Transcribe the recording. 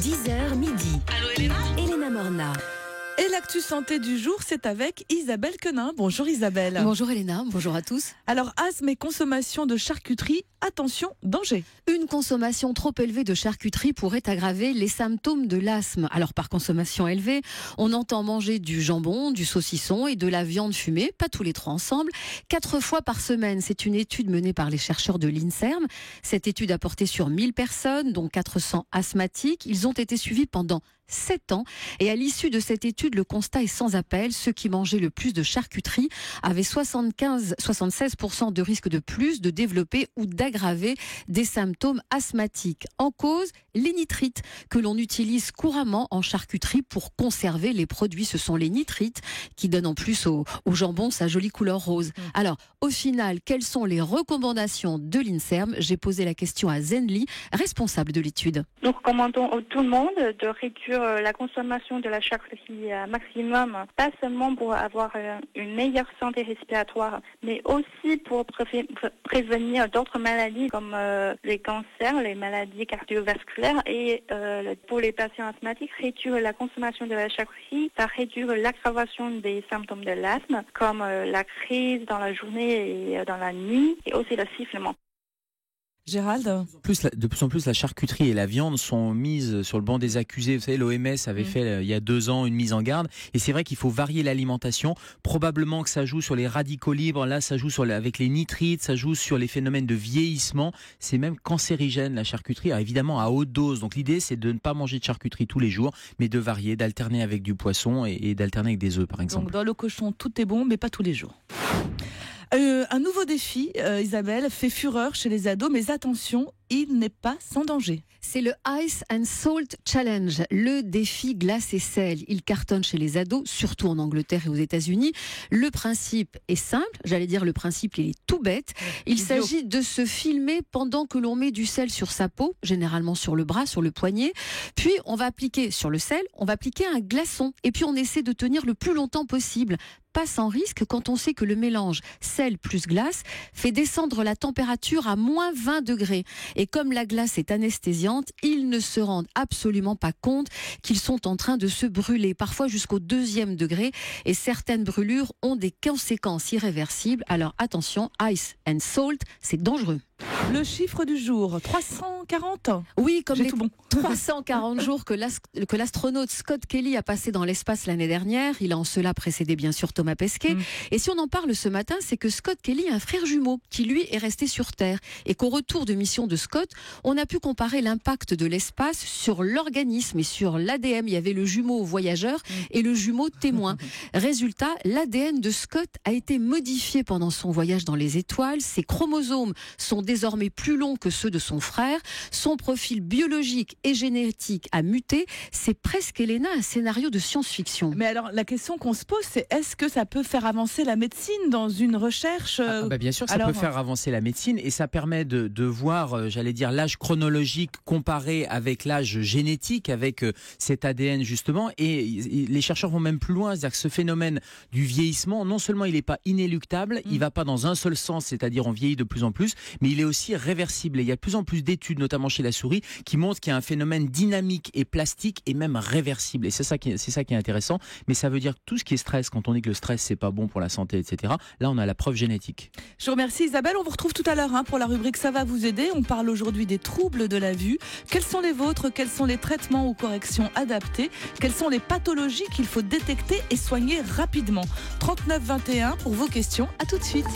10h midi. Allô Elena ? Elena Morna. Et l'actu santé du jour, c'est avec Isabelle Quenin. Bonjour Isabelle. Bonjour Elena, bonjour à tous. Alors, asthme et consommation de charcuterie, attention, danger. Une consommation trop élevée de charcuterie pourrait aggraver les symptômes de l'asthme. Alors par consommation élevée, on entend manger du jambon, du saucisson et de la viande fumée, pas tous les trois ensemble, 4 fois par semaine. C'est une étude menée par les chercheurs de l'INSERM. Cette étude a porté sur 1000 personnes, dont 400 asthmatiques. Ils ont été suivis pendant 7 ans. Et à l'issue de cette étude, le constat est sans appel. Ceux qui mangeaient le plus de charcuterie avaient 76% de risque de plus de développer ou d'aggraver des symptômes asthmatiques. En cause, les nitrites que l'on utilise couramment en charcuterie pour conserver les produits. Ce sont les nitrites qui donnent en plus au jambon sa jolie couleur rose. Alors, au final, quelles sont les recommandations de l'INSERM ? J'ai posé la question à Zenli, responsable de l'étude. Nous recommandons à tout le monde de réduire la consommation de la charcuterie maximum, pas seulement pour avoir une meilleure santé respiratoire, mais aussi pour prévenir d'autres maladies comme les cancers, les maladies cardiovasculaires et pour les patients asthmatiques, réduire la consommation de la charcuterie, ça réduire l'aggravation des symptômes de l'asthme comme la crise dans la journée et dans la nuit et aussi le sifflement. Gérald ? De plus en plus, la charcuterie et la viande sont mises sur le banc des accusés. Vous savez, l'OMS avait fait il y a 2 ans une mise en garde. Et c'est vrai qu'il faut varier l'alimentation. Probablement que ça joue sur les radicaux libres. Là, ça joue avec les nitrites. Ça joue sur les phénomènes de vieillissement. C'est même cancérigène, la charcuterie. Alors, évidemment, à haute dose. Donc, l'idée, c'est de ne pas manger de charcuterie tous les jours, mais de varier, d'alterner avec du poisson et d'alterner avec des œufs, par exemple. Donc, dans le cochon, tout est bon, mais pas tous les jours. Un nouveau défi, Isabelle, fait fureur chez les ados, mais attention, il n'est pas sans danger. C'est le Ice and Salt Challenge, le défi glace et sel. Il cartonne chez les ados, surtout en Angleterre et aux États-Unis. Le principe est simple, le principe il est tout bête. Il s'agit de se filmer pendant que l'on met du sel sur sa peau, généralement sur le bras, sur le poignet. Puis on va appliquer sur le sel, on va appliquer un glaçon. Et puis on essaie de tenir le plus longtemps possible. Pas sans risque quand on sait que le mélange sel plus glace fait descendre la température à moins 20 degrés. Et comme la glace est anesthésiante, ils ne se rendent absolument pas compte qu'ils sont en train de se brûler, parfois jusqu'au 2e degré. Et certaines brûlures ont des conséquences irréversibles. Alors attention, ice and salt, c'est dangereux. Le chiffre du jour, 340. Oui, comme J'ai les tout bon. 340 jours que l'astronaute Scott Kelly a passé dans l'espace l'année dernière. Il a en cela précédé bien sûr Thomas Pesquet. Et si on en parle ce matin, c'est que Scott Kelly a un frère jumeau qui lui est resté sur Terre. Et qu'au retour de mission de Scott, on a pu comparer l'impact de l'espace sur l'organisme et sur l'ADN. Il y avait le jumeau voyageur et le jumeau témoin. Résultat, l'ADN de Scott a été modifié pendant son voyage dans les étoiles. Ses chromosomes sont désormais plus longs que ceux de son frère. Son profil biologique et génétique a muté. C'est presque, Elena, un scénario de science-fiction. Mais alors, la question qu'on se pose, c'est est-ce que ça peut faire avancer la médecine dans une recherche Bien sûr, ça peut faire avancer la médecine et ça permet de voir, l'âge chronologique comparé avec l'âge génétique, avec cet ADN justement. Et les chercheurs vont même plus loin, c'est-à-dire que ce phénomène du vieillissement, non seulement il n'est pas inéluctable, il ne va pas dans un seul sens, c'est-à-dire on vieillit de plus en plus, mais il est aussi réversible. Et il y a de plus en plus d'études, notamment chez la souris, qui montrent qu'il y a un phénomène dynamique et plastique et même réversible. Et c'est ça qui est intéressant. Mais ça veut dire que tout ce qui est stress, quand on dit que le stress c'est pas bon pour la santé, etc. Là, on a la preuve génétique. Je vous remercie Isabelle. On vous retrouve tout à l'heure pour la rubrique Ça va vous aider. On parle aujourd'hui des troubles de la vue. Quels sont les vôtres ? Quels sont les traitements ou corrections adaptés ? Quelles sont les pathologies qu'il faut détecter et soigner rapidement ? 39 21 pour vos questions. À tout de suite.